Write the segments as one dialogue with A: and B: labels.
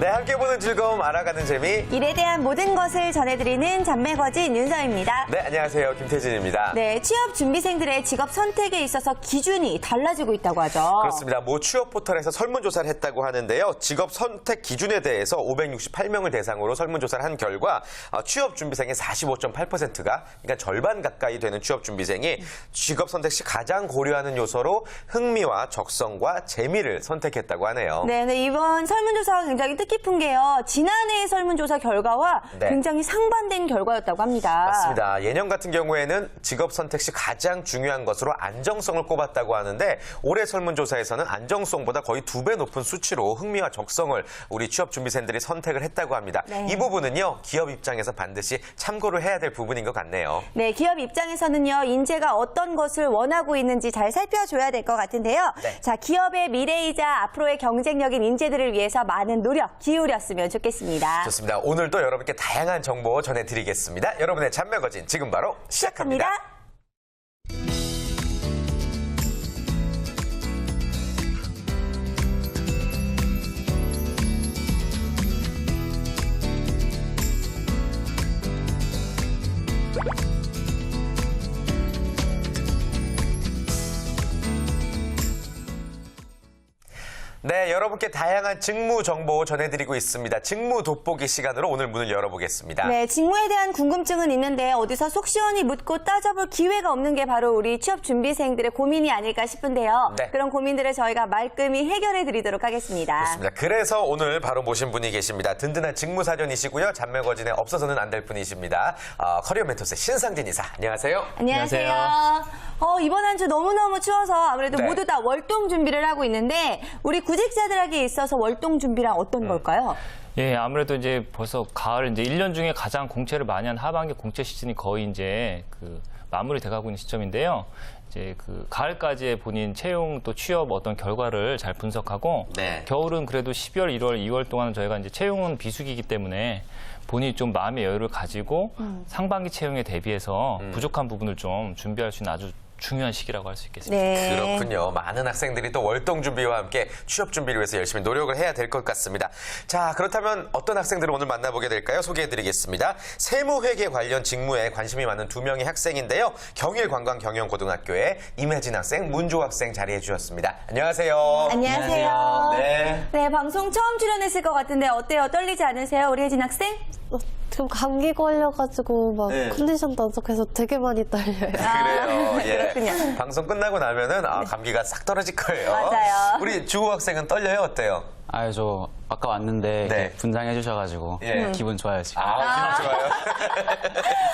A: 네, 함께 보는 즐거움, 알아가는 재미.
B: 일에 대한 모든 것을 전해드리는 잔매거진 윤서입니다.
A: 네, 안녕하세요. 김태진입니다.
B: 네, 취업 준비생들의 직업 선택에 있어서 기준이 달라지고 있다고 하죠.
A: 그렇습니다. 모 취업 포털에서 설문조사를 했다고 하는데요. 직업 선택 기준에 대해서 568명을 대상으로 설문조사를 한 결과 취업 준비생의 45.8%가 그러니까 절반 가까이 되는 취업 준비생이 직업 선택 시 가장 고려하는 요소로 흥미와 적성과 재미를 선택했다고 하네요.
B: 네, 근데 이번 설문조사가 굉장히 뜻깊은 게요. 지난해의 설문조사 결과와 굉장히 상반된 결과였다고 합니다.
A: 맞습니다. 예년 같은 경우에는 직업 선택 시 가장 중요한 것으로 안정성을 꼽았다고 하는데 올해 설문조사에서는 안정성보다 거의 2배 높은 수치로 흥미와 적성을 우리 취업 준비생들이 선택을 했다고 합니다.
B: 네.
A: 이 부분은요. 기업 입장에서 반드시 참고를 해야 될 부분인 것 같네요.
B: 네, 기업 입장에서는요. 인재가 어떤 것을 원하고 있는지 잘 살펴줘야 될 것 같은데요.
A: 네.
B: 자, 기업의 미래이자 앞으로의 경쟁력인 인재들을 위해서 많은 노력 기울였으면 좋겠습니다.
A: 좋습니다. 오늘도 여러분께 다양한 정보 전해드리겠습니다. 여러분의 잔매거진 지금 바로 시작합니다. 네, 여러분께 다양한 직무 정보 전해드리고 있습니다. 직무 돋보기 시간으로 오늘 문을 열어보겠습니다.
B: 네, 직무에 대한 궁금증은 있는데 어디서 속 시원히 묻고 따져볼 기회가 없는 게 바로 우리 취업 준비생들의 고민이 아닐까 싶은데요.
A: 네.
B: 그런 고민들을 저희가 말끔히 해결해 드리도록 하겠습니다.
A: 그렇습니다. 그래서 오늘 바로 모신 분이 계십니다. 든든한 직무사전이시고요. 잔매거진에 없어서는 안 될 분이십니다. 커리어 멘토스의 신상진 이사. 안녕하세요.
B: 안녕하세요. 이번 한 주 너무너무 추워서 아무래도
A: 네.
B: 모두 다 월동 준비를 하고 있는데 우리 구직자들에게 있어서 월동 준비란 어떤 걸까요?
C: 예, 아무래도 이제 벌써 가을 이제 1년 중에 가장 공채를 많이 한 하반기 공채 시즌이 거의 이제 마무리 돼가고 있는 시점인데요. 이제 가을까지의 본인 채용 또 취업 어떤 결과를 잘 분석하고
A: 네.
C: 겨울은 그래도 12월, 1월, 2월 동안은 저희가 이제 채용은 비수기이기 때문에 본인이 좀 마음의 여유를 가지고 상반기 채용에 대비해서 부족한 부분을 좀 준비할 수 있는 아주 중요한 시기라고 할 수 있겠습니다.
B: 네.
A: 그렇군요. 많은 학생들이 또 월동 준비와 함께 취업 준비를 위해서 열심히 노력을 해야 될 것 같습니다. 자, 그렇다면 어떤 학생들을 오늘 만나보게 될까요? 소개해드리겠습니다. 세무회계 관련 직무에 관심이 많은 2명의 학생인데요. 경일관광경영고등학교의 임혜진 학생, 문조 학생 자리해 주셨습니다. 안녕하세요.
B: 안녕하세요.
A: 네.
B: 네, 방송 처음 출연했을 것 같은데 어때요? 떨리지 않으세요? 우리 혜진 학생?
D: 좀 감기 걸려가지고 막
A: 네.
D: 컨디션도 안 좋고 해서 되게 많이 떨려요.
A: 그래요. 예.
B: 그렇군요.
A: 방송 끝나고 나면은 감기가 싹 떨어질 거예요.
B: 맞아요.
A: 우리 주호 학생은 떨려요? 어때요?
E: 아유, 저 아까 왔는데
A: 네.
E: 이렇게 분장해 주셔가지고
A: 예.
E: 기분 좋아요, 지금.
A: 기분 좋아요.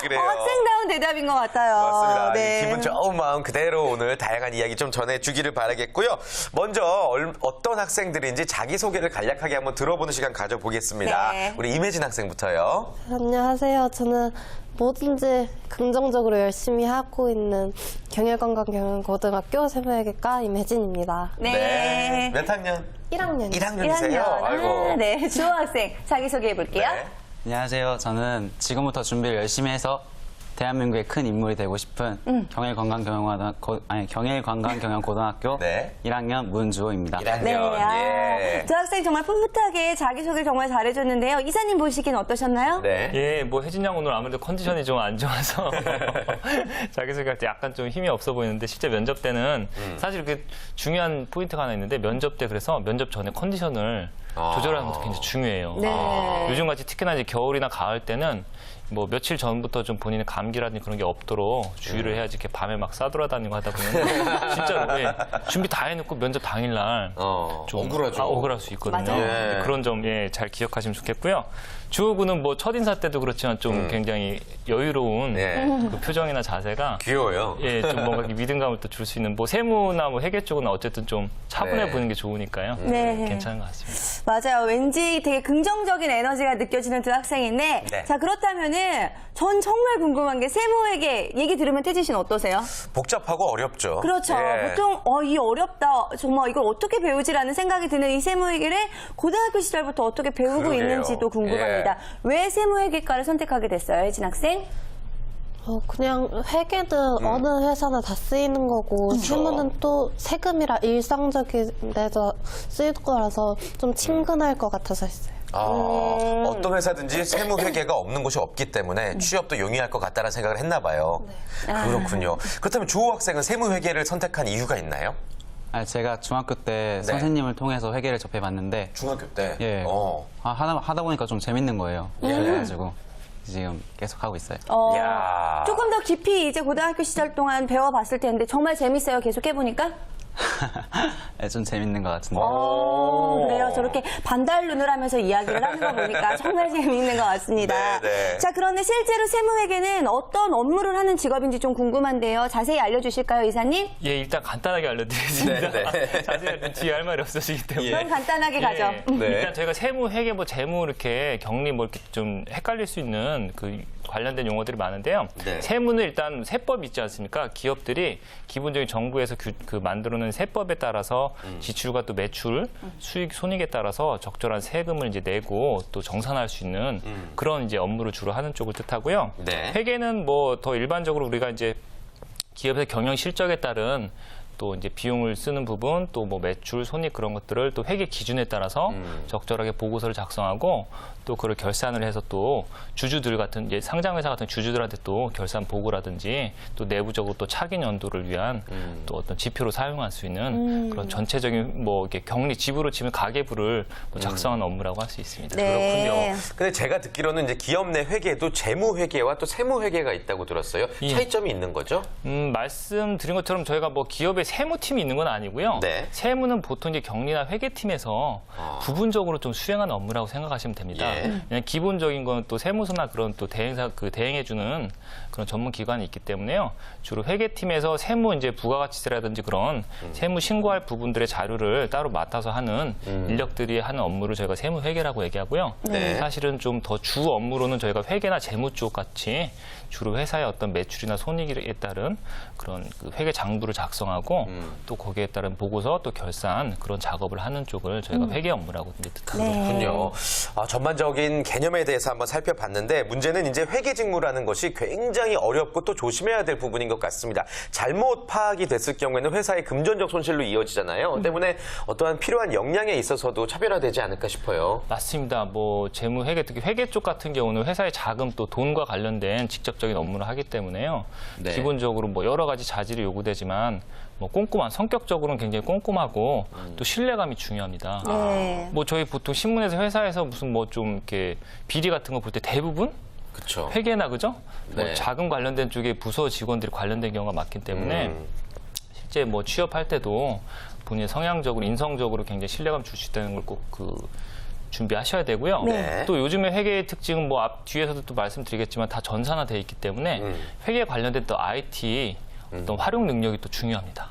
A: 그래요.
B: 학생다운 대답인 것 같아요.
A: 맞습니다.
B: 네.
A: 기분 좋은 마음 그대로 오늘 다양한 이야기 좀 전해주기를 바라겠고요. 먼저 어떤 학생들인지 자기소개를 간략하게 한번 들어보는 시간 가져보겠습니다.
B: 네.
A: 우리 임혜진 학생부터요.
D: 안녕하세요. 저는 뭐든지 긍정적으로 열심히 하고 있는 경일관광경영고등학교 세무회계과 임혜진입니다.
B: 네.
A: 몇 학년?
D: 1학년.
A: 1학년이세요? 아이고.
B: 네, 주호 학생 자기소개해 볼게요.
A: 네.
E: 안녕하세요. 저는 지금부터 준비를 열심히 해서 대한민국의 큰 인물이 되고 싶은 경일관광경영고등학교
A: 네.
E: 1학년 문주호입니다.
A: 1학년.
B: 네,
A: 예.
B: 두 학생 정말 풋풋하게 자기소개 정말 잘해줬는데요. 이사님 보시기엔 어떠셨나요?
A: 네.
C: 예, 뭐 혜진 양 오늘 아무래도 컨디션이 좀 안 좋아서 자기소개할 때 약간 좀 힘이 없어 보이는데 실제 면접 때는 사실 그 중요한 포인트가 하나 있는데 면접 때 그래서 면접 전에 컨디션을 조절하는 것도 굉장히 중요해요.
B: 네.
C: 요즘같이 특히나 이제 겨울이나 가을 때는 뭐 며칠 전부터 좀 본인의 감기라든지 그런 게 없도록 주의를 해야지 이렇게 밤에 막 싸돌아다니고 하다 보면 진짜로 준비 다 해놓고 면접 당일날 좀
A: 억울하죠.
C: 억울할 수 있거든요.
B: 맞아요.
A: 예.
C: 그런 점 잘 기억하시면 좋겠고요. 주호군은 뭐 첫인사 때도 그렇지만 좀 굉장히 여유로운
A: 예.
C: 그 표정이나 자세가
A: 귀여워요.
C: 예, 좀 뭔가 이렇게 믿음감을 또 줄 수 있는 뭐 세무나 뭐 회계 쪽은 어쨌든 좀 차분해
A: 네.
C: 보이는 게 좋으니까요.
B: 네.
C: 괜찮은 것 같습니다.
B: 맞아요. 왠지 되게 긍정적인 에너지가 느껴지는 두 학생인데
A: 네.
B: 자, 그렇다면은 전 정말 궁금한 게 세무회계 얘기 들으면 태진 씨는 어떠세요?
A: 복잡하고 어렵죠.
B: 그렇죠.
A: 예.
B: 보통 이 어렵다. 정말 이걸 어떻게 배우지라는 생각이 드는 이 세무회계를 고등학교 시절부터 어떻게 배우고
A: 그러게요.
B: 있는지도 궁금합니다.
A: 예.
B: 왜 세무회계과를 선택하게 됐어요, 혜진 학생?
D: 그냥 회계는 어느 회사나 다 쓰이는 거고 세무는 또 세금이라 일상적인 데서 쓰일 거라서 좀 친근할 것 같아서 했어요.
A: 어떤 회사든지 세무 회계가 없는 곳이 없기 때문에 취업도 용이할 것 같다는 생각을 했나 봐요. 그렇군요. 그렇다면 조호 학생은 세무 회계를 선택한 이유가 있나요?
E: 제가 중학교 때 선생님을 통해서 회계를 접해봤는데
A: 중학교 때?
E: 예. 하다 보니까 좀 재밌는 거예요. 그래가지고 지금 계속 하고 있어요.
A: 이야.
B: 조금 더 깊이 이제 고등학교 시절 동안 배워봤을 텐데 정말 재밌어요. 계속 해보니까?
E: 네, 좀 재밌는 것 같은데.
B: 그래요. 저렇게 반달 눈을 하면서 이야기를 하는 거 보니까 정말 재미있는 것 같습니다.
A: 네.
B: 자, 그런데 실제로 세무회계는 어떤 업무를 하는 직업인지 좀 궁금한데요. 자세히 알려주실까요, 이사님?
C: 예, 일단 간단하게 알려드리겠습니다.
A: 네.
C: 자세히 뒤에 할 말이 없으시기 때문에.
B: 그럼 간단하게 가죠.
A: 네.
C: 일단 저희가 세무, 회계, 뭐 재무 이렇게 격리 뭐 이렇게 좀 헷갈릴 수 있는 그 관련된 용어들이 많은데요.
A: 네.
C: 세무는 일단 세법이 있지 않습니까? 기업들이 기본적인 정부에서 그 만들어놓은 세법에 따라서 지출과 또 매출, 수익, 손익에 따라서 적절한 세금을 이제 내고 또 정산할 수 있는 그런 이제 업무를 주로 하는 쪽을 뜻하고요.
A: 네.
C: 회계는 뭐 더 일반적으로 우리가 이제 기업의 경영 실적에 따른 또 이제 비용을 쓰는 부분, 또 뭐 매출, 손익 그런 것들을 또 회계 기준에 따라서 적절하게 보고서를 작성하고 또 그걸 결산을 해서 또 주주들 같은 이제 상장회사 같은 주주들한테 또 결산 보고라든지 또 내부적으로 또 차기 연도를 위한 또 어떤 지표로 사용할 수 있는 그런 전체적인 뭐 이렇게 격리 지부로 치면 가계부를 뭐 작성하는 업무라고 할 수 있습니다.
B: 네.
A: 그렇군요. 근데 제가 듣기로는 이제 기업 내 회계도 재무 회계와 또 세무 회계가 있다고 들었어요.
C: 예.
A: 차이점이 있는 거죠?
C: 말씀드린 것처럼 저희가 뭐 기업에 세무팀이 있는 건 아니고요.
A: 네.
C: 세무는 보통 이제 격리나 회계팀에서 부분적으로 좀 수행하는 업무라고 생각하시면 됩니다.
A: 예.
C: 그냥 기본적인 건 또 세무서나 그런 또 대행해주는 그런 전문 기관이 있기 때문에요. 주로 회계팀에서 세무 이제 부가가치세라든지 그런 세무 신고할 부분들의 자료를 따로 맡아서 하는 인력들이 하는 업무를 저희가 세무 회계라고 얘기하고요.
A: 네.
C: 사실은 좀 더 주 업무로는 저희가 회계나 재무 쪽 같이 주로 회사의 어떤 매출이나 손익에 따른 그런 그 회계 장부를 작성하고 또 거기에 따른 보고서 또 결산 그런 작업을 하는 쪽을 저희가 회계 업무라고 이제 뜻합니다.
A: 그렇군요. 전반적인 개념에 대해서 한번 살펴봤는데 문제는 이제 회계 직무라는 것이 굉장히 어렵고 또 조심해야 될 부분인 것 같습니다. 잘못 파악이 됐을 경우에는 회사의 금전적 손실로 이어지잖아요. 때문에 어떠한 필요한 역량에 있어서도 차별화되지 않을까 싶어요.
C: 맞습니다. 뭐 재무 회계 특히 회계 쪽 같은 경우는 회사의 자금 또 돈과 관련된 직접적인 업무를 하기 때문에요.
A: 네.
C: 기본적으로 뭐 여러 가지 자질이 요구되지만 뭐 꼼꼼한 성격적으로는 굉장히 꼼꼼하고 또 신뢰감이 중요합니다.
B: 네.
C: 뭐 저희 보통 신문에서 회사에서 무슨 뭐 좀 이렇게 비리 같은 거 볼 때 대부분
A: 그렇죠.
C: 회계나 그죠?
A: 네.
C: 뭐 자금 관련된 쪽에 부서 직원들이 관련된 경우가 많기 때문에 실제 뭐 취업할 때도 본인의 성향적으로 인성적으로 굉장히 신뢰감 줄 수 있다는 걸 꼭 준비하셔야 되고요.
A: 네.
C: 또 요즘에 회계의 특징은 뭐 뒤에서도 또 말씀드리겠지만 다 전산화되어 있기 때문에 회계에 관련된 또 IT 어떤 활용 능력이 또 중요합니다.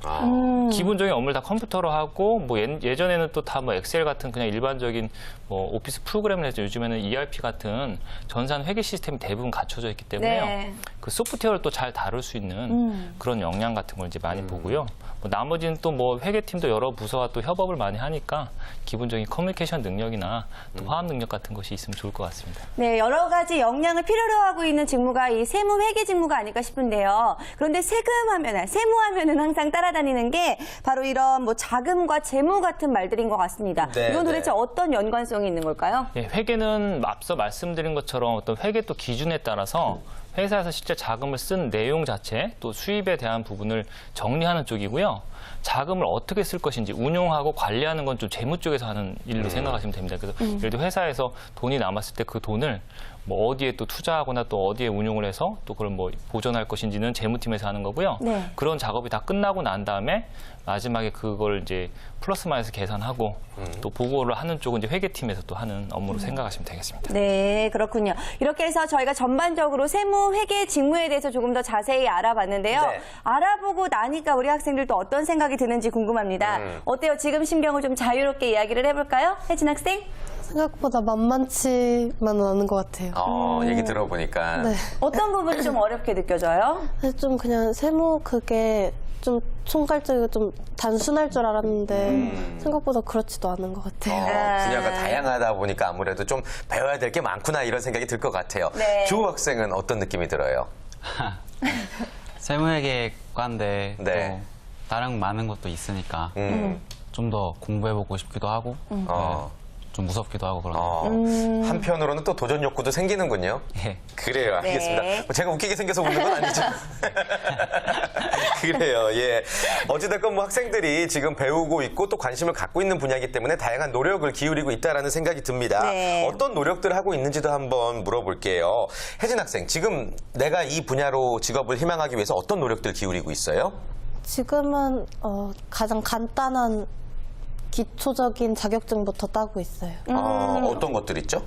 C: 기본적인 업무를 다 컴퓨터로 하고 뭐 예전에는 또 다 뭐 엑셀 같은 그냥 일반적인 뭐 오피스 프로그램을 해서 요즘에는 ERP 같은 전산 회계 시스템이 대부분 갖춰져 있기 때문에요.
B: 네.
C: 그 소프트웨어를 또 잘 다룰 수 있는 그런 역량 같은 걸 이제 많이 보고요. 뭐 나머지는 또 뭐 회계팀도 여러 부서와 또 협업을 많이 하니까 기본적인 커뮤니케이션 능력이나 또 화합 능력 같은 것이 있으면 좋을 것 같습니다.
B: 네, 여러 가지 역량을 필요로 하고 있는 직무가 이 세무 회계 직무가 아닐까 싶은데요. 그런데 세무하면은 항상 따라다니는 게 바로 이런 뭐 자금과 재무 같은 말들인 것 같습니다.
A: 네,
B: 이건 도대체
A: 네.
B: 어떤 연관성이 있는 걸까요?
C: 예, 회계는 앞서 말씀드린 것처럼 어떤 회계 또 기준에 따라서 회사에서 실제 자금을 쓴 내용 자체 또 수입에 대한 부분을 정리하는 쪽이고요. 자금을 어떻게 쓸 것인지 운용하고 관리하는 건 좀 재무 쪽에서 하는 일로 생각하시면 됩니다. 그래서 예를 들어 회사에서 돈이 남았을 때 그 돈을 뭐 어디에 또 투자하거나 또 어디에 운용을 해서 또 그걸 뭐 보존할 것인지는 재무팀에서 하는 거고요.
B: 네.
C: 그런 작업이 다 끝나고 난 다음에 마지막에 그걸 이제 플러스 마이너스 계산하고 또 보고를 하는 쪽은 이제 회계팀에서 또 하는 업무로 생각하시면 되겠습니다.
B: 네, 그렇군요. 이렇게 해서 저희가 전반적으로 세무 회계 직무에 대해서 조금 더 자세히 알아봤는데요.
A: 네.
B: 알아보고 나니까 우리 학생들도 어떤 생각이 드는지 궁금합니다. 어때요? 지금 심경을 좀 자유롭게 이야기를 해볼까요? 혜진 학생?
D: 생각보다 만만치만은 않은 것 같아요.
A: 얘기 들어보니까.
D: 네.
B: 어떤 부분이 좀 어렵게 느껴져요?
D: 근데 좀 그냥 세무 그게 좀 총괄적이고 좀 단순할 줄 알았는데 생각보다 그렇지도 않은 것 같아요.
A: 분야가 다양하다 보니까 아무래도 좀 배워야 될 게 많구나 이런 생각이 들 것 같아요.
B: 네.
A: 조호 학생은 어떤 느낌이 들어요?
E: 세무회계과인데
A: 네.
E: 또 다른 많은 것도 있으니까 좀 더 공부해보고 싶기도 하고
A: 어.
E: 좀 무섭기도 하고 그러네요.
A: 한편으로는 또 도전 욕구도 생기는군요.
E: 예.
A: 그래요, 알겠습니다.
B: 네.
A: 뭐 제가 웃기게 생겨서 웃는 건 아니죠. 그래요, 예. 어찌됐건 뭐 학생들이 지금 배우고 있고 또 관심을 갖고 있는 분야이기 때문에 다양한 노력을 기울이고 있다라는 생각이 듭니다.
B: 네.
A: 어떤 노력들을 하고 있는지도 한번 물어볼게요. 혜진 학생, 지금 내가 이 분야로 직업을 희망하기 위해서 어떤 노력들 기울이고 있어요?
D: 지금은 가장 간단한 기초적인 자격증부터 따고 있어요.
A: 어떤 것들 있죠?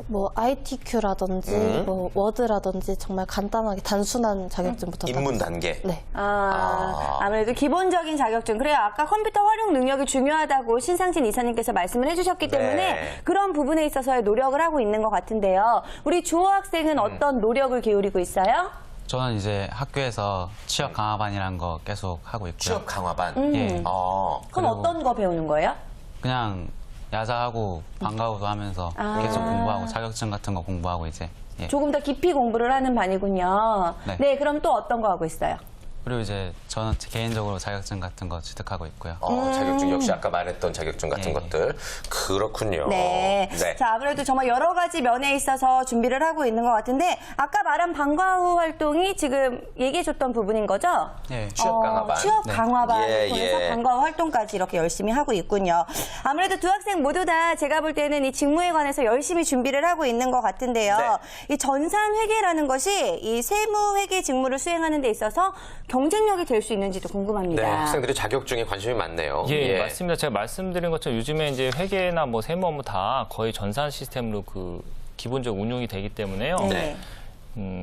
D: 뭐 ITQ라든지 뭐 워드라든지 정말 간단하게 단순한 자격증부터 따고
A: 입문
D: 있어요.
A: 단계.
D: 네.
B: 아무래도 기본적인 자격증. 그래요. 아까 컴퓨터 활용 능력이 중요하다고 신상진 이사님께서 말씀을 해주셨기 때문에
A: 네.
B: 그런 부분에 있어서의 노력을 하고 있는 것 같은데요. 우리 주호 학생은 어떤 노력을 기울이고 있어요?
E: 저는 이제 학교에서 취업 강화반이라는 거 계속 하고 있고요.
A: 취업 강화반.
E: 예.
B: 그럼
E: 그리고
B: 어떤 거 배우는 거예요?
E: 그냥 야자하고 방과후도 하면서 계속 공부하고 자격증 같은 거 공부하고 이제 예.
B: 조금 더 깊이 공부를 하는 반이군요.
E: 네.
B: 네, 그럼 또 어떤 거 하고 있어요?
E: 그리고 이제 저는 개인적으로 자격증 같은 거 취득하고 있고요.
A: 자격증 역시 아까 말했던 자격증 같은
E: 예.
A: 것들. 그렇군요.
B: 네. 자, 아무래도 정말 여러 가지 면에 있어서 준비를 하고 있는 것 같은데 아까 말한 방과후 활동이 지금 얘기해줬던 부분인 거죠?
E: 예.
A: 취업 강화반.
B: 취업
E: 네.
B: 강화반을
A: 예,
B: 통해서
A: 예.
B: 방과후 활동까지 이렇게 열심히 하고 있군요. 아무래도 두 학생 모두 다 제가 볼 때는 이 직무에 관해서 열심히 준비를 하고 있는 것 같은데요.
A: 네.
B: 이 전산회계라는 것이 이 세무회계 직무를 수행하는 데 있어서 경쟁력이 될 수 있는지도 궁금합니다.
A: 네, 학생들이 자격증에 관심이 많네요.
C: 예, 맞습니다. 제가 말씀드린 것처럼 요즘에 이제 회계나 뭐 세무 업무 다 거의 전산 시스템으로 그 기본적으로 운용이 되기 때문에요.
B: 네.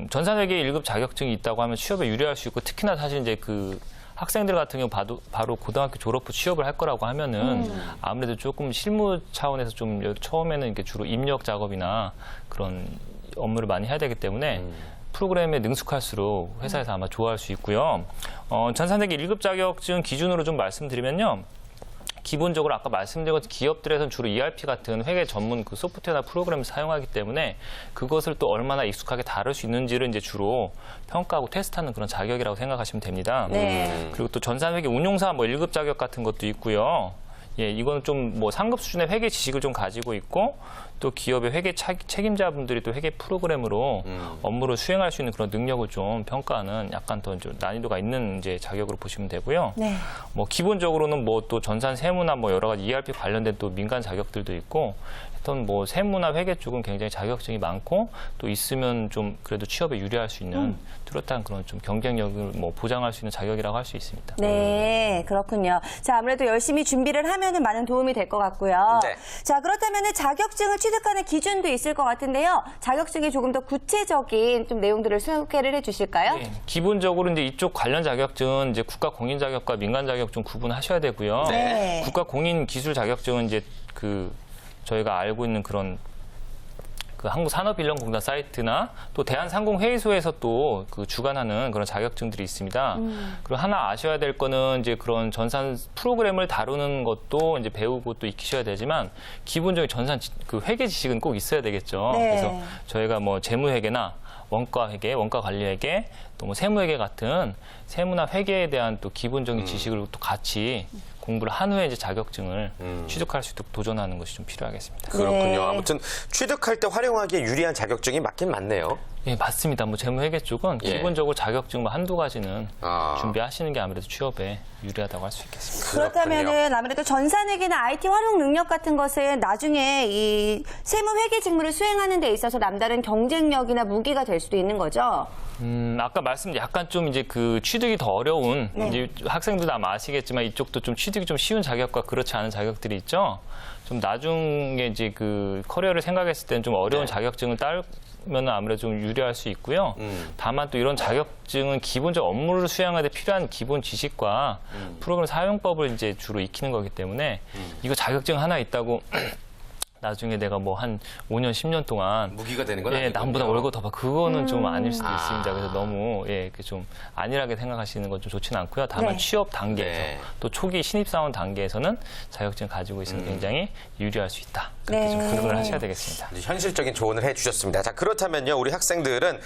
C: 전산회계 1급 자격증이 있다고 하면 취업에 유리할 수 있고 특히나 사실 이제 그 학생들 같은 경우 바로 고등학교 졸업 후 취업을 할 거라고 하면은 아무래도 조금 실무 차원에서 좀 처음에는 이게 주로 입력 작업이나 그런 업무를 많이 해야 되기 때문에 프로그램에 능숙할수록 회사에서 아마 좋아할 수 있고요. 전산회계 1급 자격증 기준으로 좀 말씀드리면요. 기본적으로 아까 말씀드린 것처럼 기업들에서는 주로 ERP 같은 회계 전문 그 소프트웨어나 프로그램을 사용하기 때문에 그것을 또 얼마나 익숙하게 다룰 수 있는지를 이제 주로 평가하고 테스트하는 그런 자격이라고 생각하시면 됩니다.
B: 네.
C: 그리고 또 전산회계 운용사 뭐 1급 자격 같은 것도 있고요. 예, 이거는 좀 뭐 상급 수준의 회계 지식을 좀 가지고 있고 또 기업의 회계 책임자분들이 또 회계 프로그램으로 업무를 수행할 수 있는 그런 능력을 좀 평가하는 약간 더 좀 난이도가 있는 이제 자격으로 보시면 되고요.
B: 네.
C: 뭐 기본적으로는 뭐 또 전산 세무나 뭐 여러 가지 ERP 관련된 또 민간 자격들도 있고 하여튼 뭐 세무나 회계 쪽은 굉장히 자격증이 많고 또 있으면 좀 그래도 취업에 유리할 수 있는 뚜렷한 그런 좀 경쟁력을 뭐 보장할 수 있는 자격이라고 할 수 있습니다.
B: 네, 그렇군요. 자, 아무래도 열심히 준비를 하면은 많은 도움이 될 것 같고요.
A: 네.
B: 자, 그렇다면은 자격증을 취득하는 기준도 있을 것 같은데요. 자격증이 조금 더 구체적인 좀 내용들을 소개를 해주실까요?
C: 예, 기본적으로 이제 이쪽 관련 자격증은 이제 국가 공인 자격과 민간 자격증 구분하셔야 되고요.
B: 네.
C: 국가 공인 기술 자격증은 이제 그 저희가 알고 있는 그런 그 한국산업인력공단 사이트나 또 대한상공회의소에서 또 그 주관하는 그런 자격증들이 있습니다. 그리고 하나 아셔야 될 거는 이제 그런 전산 프로그램을 다루는 것도 이제 배우고 또 익히셔야 되지만 기본적인 전산 그 회계 지식은 꼭 있어야 되겠죠.
B: 네.
C: 그래서 저희가 뭐 재무회계나 원가회계, 원가관리회계, 또 뭐 세무회계 같은 세무나 회계에 대한 또 기본적인 지식을 또 같이 공부를 한 후에 이제 자격증을 취득할 수 있도록 도전하는 것이 좀 필요하겠습니다.
A: 그렇군요.
B: 네.
A: 아무튼 취득할 때 활용하기에 유리한 자격증이 맞긴 맞네요.
C: 예, 맞습니다. 뭐 재무회계 쪽은
A: 예.
C: 기본적으로 자격증 뭐 한두 가지는
A: 아.
C: 준비하시는 게 아무래도 취업에 유리하다고 할 수 있겠습니다.
B: 그렇다면은 아무래도 전산회계나 IT 활용 능력 같은 것은 나중에 이 세무회계 직무를 수행하는 데 있어서 남다른 경쟁력이나 무기가 될 수도 있는 거죠.
C: 아까 약간 좀 이제 그 취득이 더 어려운 이제 학생들도 아마 아시겠지만 이쪽도 좀 취득이 좀 쉬운 자격과 그렇지 않은 자격들이 있죠. 좀 나중에 이제 그 커리어를 생각했을 때는 좀 어려운 자격증을 따면은 아무래도 좀 유리할 수 있고요. 다만 또 이런 자격증은 기본적 업무를 수행하는 데 필요한 기본 지식과 프로그램 사용법을 이제 주로 익히는 거기 때문에 이거 자격증 하나 있다고 나중에 내가 뭐 한 5년, 10년 동안
A: 무기가 되는 건
C: 예,
A: 아니군요.
C: 남보다 월급 더 받고 그거는 좀 아닐 수도 있습니다. 그래서 너무 좀 안일하게 생각하시는 건 좀 좋지는 않고요. 다만
B: 네.
C: 취업 단계에서
A: 네.
C: 또 초기 신입사원 단계에서는 자격증을 가지고 있으면 굉장히 유리할 수 있다. 그렇게 좀
B: 네.
C: 교육을 하셔야 되겠습니다.
A: 현실적인 조언을 해주셨습니다. 자, 그렇다면요, 우리 학생들은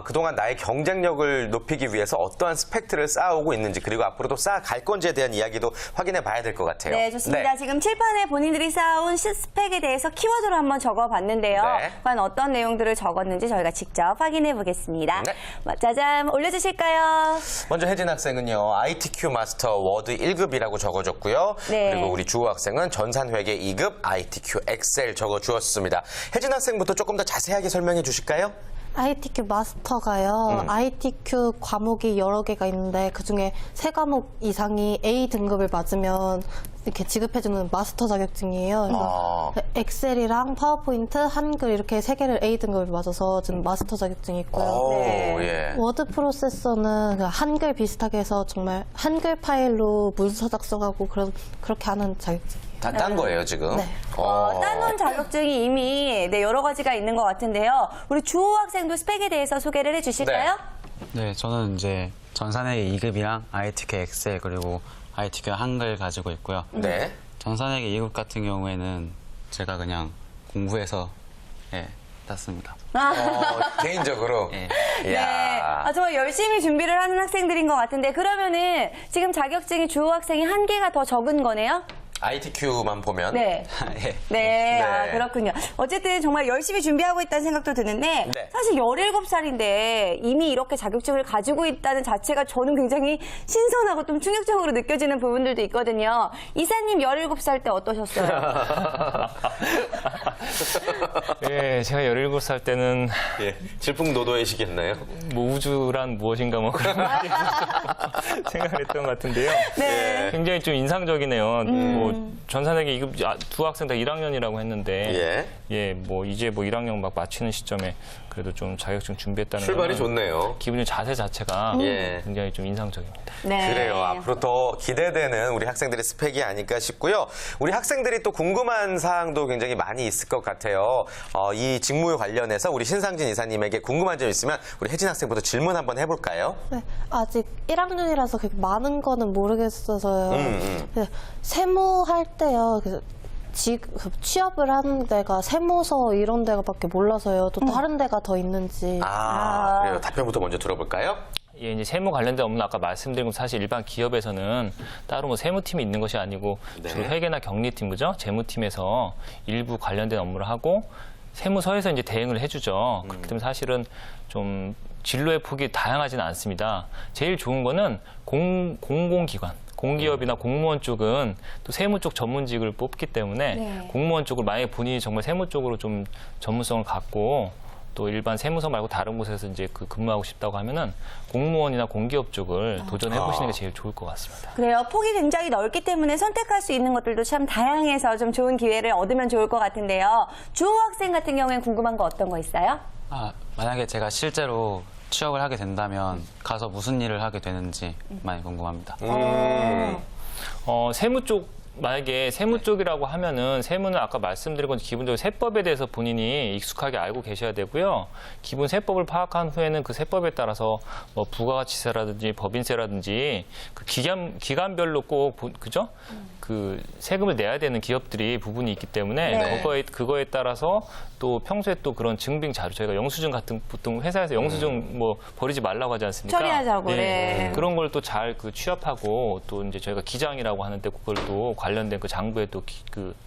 A: 그동안 나의 경쟁력을 높이기 위해서 어떠한 스펙트를 쌓아오고 있는지, 그리고 앞으로도 쌓아갈 건지에 대한 이야기도 확인해 봐야 될 것 같아요.
B: 네, 좋습니다. 지금 칠판에 본인들이 쌓아온 스펙에 대해서 키워드로 한번 적어봤는데요.
A: 네.
B: 과연 어떤 내용들을 적었는지 저희가 직접 확인해 보겠습니다.
A: 네.
B: 짜잔, 올려주실까요?
A: 먼저 혜진 학생은요, ITQ 마스터 워드 1급이라고 적어줬고요.
B: 네.
A: 그리고 우리 주호 학생은 전산회계 2급 ITQ 엑셀 적어주었습니다. 혜진 학생부터 조금 더 자세하게 설명해 주실까요?
D: ITQ 마스터가요. ITQ 과목이 여러 개가 있는데 그중에 3과목 이상이 A 등급을 맞으면 이렇게 지급해주는 마스터 자격증이에요. 그래서 엑셀이랑 파워포인트, 한글 이렇게 3개를 A 등급을 맞아서 지금 마스터 자격증이 있고요.
A: 오, 예.
D: 워드 프로세서는 그 한글 비슷하게 해서 정말 한글 파일로 문서 작성하고 그렇게 하는 자격증이에요.
A: 다 딴 거예요, 지금?
D: 네.
B: 따놓은 자격증이 이미 여러 가지가 있는 것 같은데요. 우리 주호 학생도 스펙에 대해서 소개를 해주실까요?
E: 네, 저는 이제 전산회계 2급이랑 ITQ 엑셀 그리고 ITQ 한글 가지고 있고요.
A: 네.
E: 전산회계 2급 같은 경우에는 제가 그냥 공부해서 땄습니다.
A: 개인적으로.
E: 예.
B: 네.
A: 이야.
B: 정말 열심히 준비를 하는 학생들인 것 같은데 그러면은 지금 자격증이 주호 학생이 한 개가 더 적은 거네요?
A: ITQ만 보면.
B: 네.
E: 예.
B: 네,
A: 네.
B: 그렇군요. 어쨌든 정말 열심히 준비하고 있다는 생각도 드는데
A: 네.
B: 사실 17살인데 이미 이렇게 자격증을 가지고 있다는 자체가 저는 굉장히 신선하고 좀 충격적으로 느껴지는 부분들도 있거든요. 이사님 17살 때 어떠셨어요?
C: 예, 제가 17살 때는
A: 예. 질풍노도이시겠나요?
C: 뭐 우주란 무엇인가 뭐 그런 생각을 했던 것 같은데요.
B: 네.
C: 굉장히 좀 인상적이네요. 뭐 전산회계 2급 두 학생 다 1학년이라고 했는데 뭐 이제 뭐 1학년 막 마치는 시점에 그래도 좀 자격증 준비했다는
A: 출발이
C: 거는
A: 좋네요.
C: 기분의 자세 자체가
A: 예.
C: 굉장히 좀 인상적입니다.
B: 네.
A: 그래요. 앞으로 더 기대되는 우리 학생들의 스펙이 아닐까 싶고요. 우리 학생들이 또 궁금한 사항도 굉장히 많이 있을 것 같아요. 이 직무에 관련해서 우리 신상진 이사님에게 궁금한 점 있으면 우리 혜진 학생부터 질문 한번 해볼까요?
D: 네, 아직 1학년이라서 그렇게 많은 거는 모르겠어서요. 네, 세무할 때요. 취업을 하는 데가 세무서 이런 데가밖에 몰라서요. 또 다른 데가 더 있는지.
A: 그래요. 답변부터 먼저 들어볼까요?
C: 예, 이제 세무 관련된 업무는 아까 말씀드린 것 사실 일반 기업에서는 따로 뭐 세무팀이 있는 것이 아니고 주로 회계나 경리팀, 그죠? 재무팀에서 일부 관련된 업무를 하고 세무서에서 이제 대행을 해주죠. 그렇기 때문에 사실은 좀 진로의 폭이 다양하지는 않습니다. 제일 좋은 거는 공공기관. 공기업이나 공무원 쪽은 또 세무 쪽 전문직을 뽑기 때문에 공무원 쪽을 만약에 본인이 정말 세무 쪽으로 좀 전문성을 갖고 또 일반 세무서 말고 다른 곳에서 이제 근무하고 싶다고 하면은 공무원이나 공기업 쪽을 도전해 보시는 게 제일 좋을 것 같습니다.
B: 그래요. 폭이 굉장히 넓기 때문에 선택할 수 있는 것들도 참 다양해서 좀 좋은 기회를 얻으면 좋을 것 같은데요. 주호 학생 같은 경우에는 궁금한 거 어떤 거 있어요?
E: 만약에 제가 실제로 취업을 하게 된다면 가서 무슨 일을 하게 되는지 많이 궁금합니다.
C: 세무 쪽 만약에 세무 쪽이라고 하면은 세무는 아까 말씀드린 건 기본적으로 세법에 대해서 본인이 익숙하게 알고 계셔야 되고요. 기본 세법을 파악한 후에는 그 세법에 따라서 뭐 부가가치세라든지 법인세라든지 그 기간별로 꼭 그죠? 그 세금을 내야 되는 기업들이 부분이 있기 때문에 그거에 따라서 또 평소에 또 그런 증빙 자료 저희가 영수증 같은 보통 회사에서 영수증 뭐 버리지 말라고 하지 않습니까?
B: 처리하자고. 네.
C: 그런 걸 또 잘 취합하고 또 이제 저희가 기장이라고 하는데 그걸 또 관련된 그 장부에 또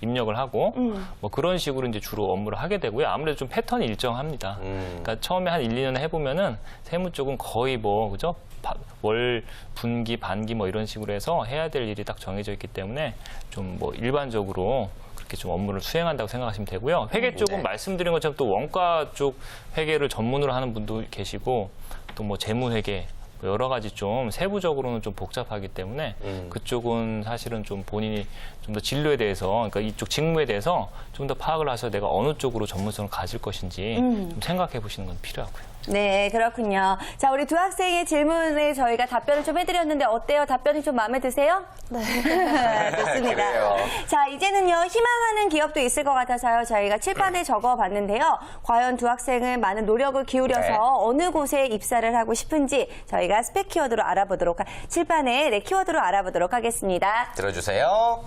C: 입력을 하고 뭐 그런 식으로 이제 주로 업무를 하게 되고요. 아무래도 좀 패턴이 일정합니다. 그러니까 처음에 한 1, 2년 해보면은 세무 쪽은 거의 뭐 그죠? 월, 분기, 반기 뭐 이런 식으로 해서 해야 될 일이 딱 정해져 있기 때문에 좀 뭐 일반적으로 그렇게 좀 업무를 수행한다고 생각하시면 되고요. 회계 쪽은 말씀드린 것처럼 또 원가 쪽 회계를 전문으로 하는 분도 계시고 또 뭐 재무회계 여러 가지 좀 세부적으로는 좀 복잡하기 때문에 그쪽은 사실은 좀 본인이 좀 더 진로에 대해서 그러니까 이쪽 직무에 대해서 좀 더 파악을 하셔서 내가 어느 쪽으로 전문성을 가질 것인지 좀 생각해 보시는 건 필요하고요.
B: 네, 그렇군요. 자, 우리 두 학생의 질문에 저희가 답변을 좀 해드렸는데 어때요? 답변이 좀 마음에 드세요?
D: 네.
B: 좋습니다.
A: 그래요.
B: 자, 이제는요, 희망하는 기업도 있을 것 같아서요. 저희가 칠판에 적어봤는데요. 과연 두 학생은 많은 노력을 기울여서
A: 네.
B: 어느 곳에 입사를 하고 싶은지 저희가 스펙 키워드로 알아보도록, 칠판에 네, 키워드로 알아보도록 하겠습니다.
A: 들어주세요.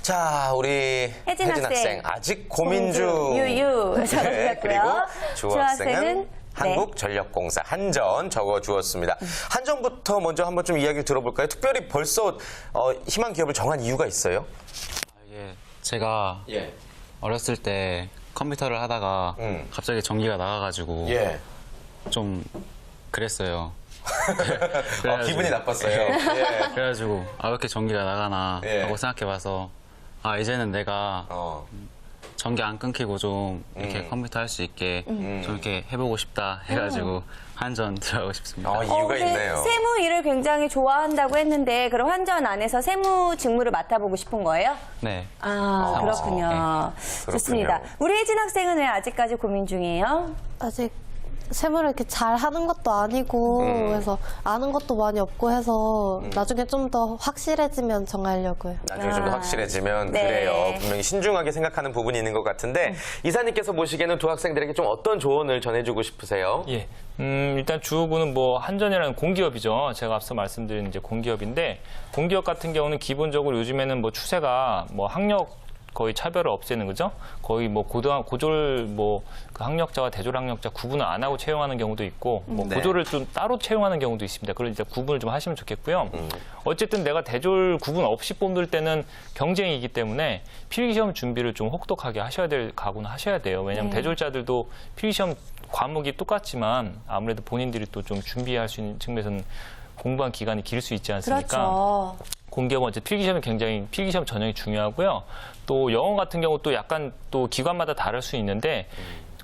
A: 자, 우리
B: 혜진 학생.
A: 아직 고민 중.
B: 유유
A: 네,
B: 적어주셨고요.
A: 그리고 주 학생은
B: 네.
A: 한국전력공사 한전 적어주었습니다. 한전부터 먼저 한번 좀 이야기를 들어볼까요? 특별히 벌써 희망 기업을 정한 이유가 있어요?
E: 이게 제가
A: 예.
E: 어렸을 때 컴퓨터를 하다가 갑자기 전기가 나가가지고
A: 예.
E: 좀 그랬어요.
A: 기분이 나빴어요. 예.
E: 그래가지고 왜 이렇게 전기가 나가나
A: 예.
E: 하고 생각해봐서 이제는 내가 전기 안 끊기고 좀 이렇게 컴퓨터 할 수 있게 좀 이렇게 해보고 싶다 해가지고 한전 들어가고 싶습니다.
A: 이유가
B: 근데
A: 있네요.
B: 세무 일을 굉장히 좋아한다고 했는데 그럼 한전 안에서 세무 직무를 맡아보고 싶은 거예요?
E: 네.
B: 그렇군요. 좋습니다. 우리 혜진 학생은 왜 아직까지 고민 중이에요?
D: 아직 세무를 이렇게 잘 하는 것도 아니고 그래서 아는 것도 많이 없고 해서 나중에 좀 더 확실해지면 정하려고요.
A: 나중에 좀 더 확실해지면
B: 네.
A: 그래요. 분명히 신중하게 생각하는 부분이 있는 것 같은데 이사님께서 보시기에는 두 학생들에게 좀 어떤 조언을 전해주고 싶으세요?
C: 예. 일단 주호구는 뭐 한전이라는 공기업이죠. 제가 앞서 말씀드린 이제 공기업인데 공기업 같은 경우는 기본적으로 요즘에는 뭐 추세가 뭐 학력 거의 차별을 없애는 거죠. 거의 뭐 고졸 뭐 그 학력자와 대졸 학력자 구분을 안 하고 채용하는 경우도 있고 뭐
A: 네.
C: 고졸을 좀 따로 채용하는 경우도 있습니다. 그걸 이제 구분을 좀 하시면 좋겠고요. 어쨌든 내가 대졸 구분 없이 뽑을 때는 경쟁이기 때문에 필기시험 준비를 좀 혹독하게 하셔야 될 각오는 하셔야 돼요. 왜냐하면 대졸자들도 필기시험 과목이 똑같지만 아무래도 본인들이 또 좀 준비할 수 있는 측면에서는 공부한 기간이 길 수 있지 않습니까?
B: 그렇죠.
C: 공기업은 어째 필기시험이 굉장히 필기시험 전형이 중요하고요. 또 영어 같은 경우 또 약간 또 기관마다 다를 수 있는데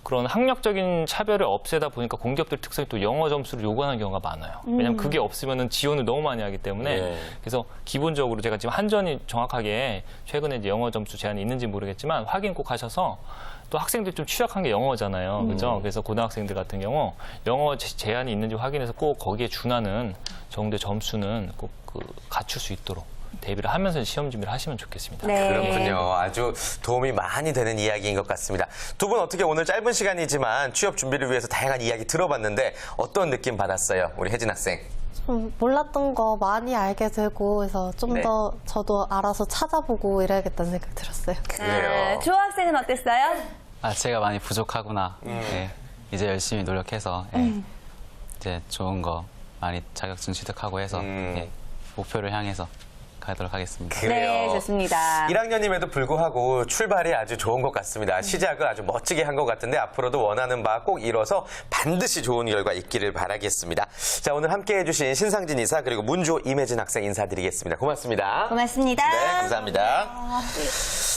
C: 그런 학력적인 차별을 없애다 보니까 공기업들 특성이 또 영어 점수를 요구하는 경우가 많아요. 왜냐하면 그게 없으면은 지원을 너무 많이 하기 때문에
A: 네.
C: 그래서 기본적으로 제가 지금 한전이 정확하게 최근에 이제 영어 점수 제한이 있는지 모르겠지만 확인 꼭 하셔서 또 학생들이 좀 취약한 게 영어잖아요. 그죠? 그래서 고등학생들 같은 경우 영어 제한이 있는지 확인해서 꼭 거기에 준하는 정도의 점수는 꼭 갖출 수 있도록 대비를 하면서 시험 준비를 하시면 좋겠습니다.
B: 네.
A: 그렇군요. 아주 도움이 많이 되는 이야기인 것 같습니다. 두 분 어떻게 오늘 짧은 시간이지만 취업 준비를 위해서 다양한 이야기 들어봤는데 어떤 느낌 받았어요? 우리 혜진 학생.
D: 좀 몰랐던 거 많이 알게 되고 그래서 좀
A: 네.
D: 더 저도 알아서 찾아보고 이래야겠다는 생각 들었어요.
A: 그래요.
B: 주호 학생은 어땠어요?
E: 제가 많이 부족하구나. 네. 이제 열심히 노력해서 이제 좋은 거 많이 자격증 취득하고 해서 목표를 향해서 가도록 하겠습니다.
A: 그래요.
B: 네, 좋습니다.
A: 1학년임에도 불구하고 출발이 아주 좋은 것 같습니다. 시작을 아주 멋지게 한 것 같은데 앞으로도 원하는 바 꼭 이뤄서 반드시 좋은 결과 있기를 바라겠습니다. 자, 오늘 함께 해주신 신상진 이사 그리고 문주호 임혜진 학생 인사드리겠습니다. 고맙습니다.
B: 고맙습니다.
A: 네, 감사합니다.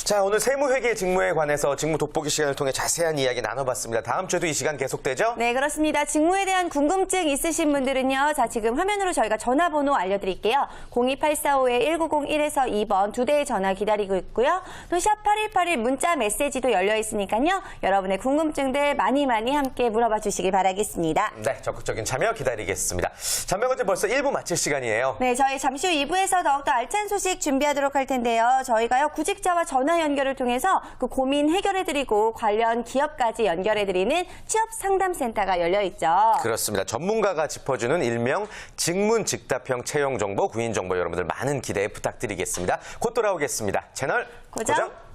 A: 자, 오늘 세무회계 직무에 관해서 직무 돋보기 시간을 통해 자세한 이야기 나눠봤습니다. 다음 주에도 이 시간 계속되죠?
B: 네, 그렇습니다. 직무에 대한 궁금증 있으신 분들은요. 자, 지금 화면으로 저희가 전화번호 알려드릴게요. 02845-1901에서 2번 두 대의 전화 기다리고 있고요. 또 샵 8181 문자 메시지도 열려 있으니까요. 여러분의 궁금증들 많이 함께 물어봐 주시기 바라겠습니다.
A: 네, 적극적인 참여 기다리겠습니다. 전명언제 벌써 1부 마칠 시간이에요.
B: 네, 저희 잠시 후 2부에서 더욱더 알찬 소식 준비하도록 할 텐데요. 저희가요, 구직자와 전화 연결을 통해서 그 고민 해결해드리고 관련 기업까지 연결해드리는 취업상담센터가 열려있죠.
A: 그렇습니다. 전문가가 짚어주는 일명 직문직답형 채용정보, 구인정보 여러분들 많은 기대 부탁드리겠습니다. 곧 돌아오겠습니다. 채널 고정.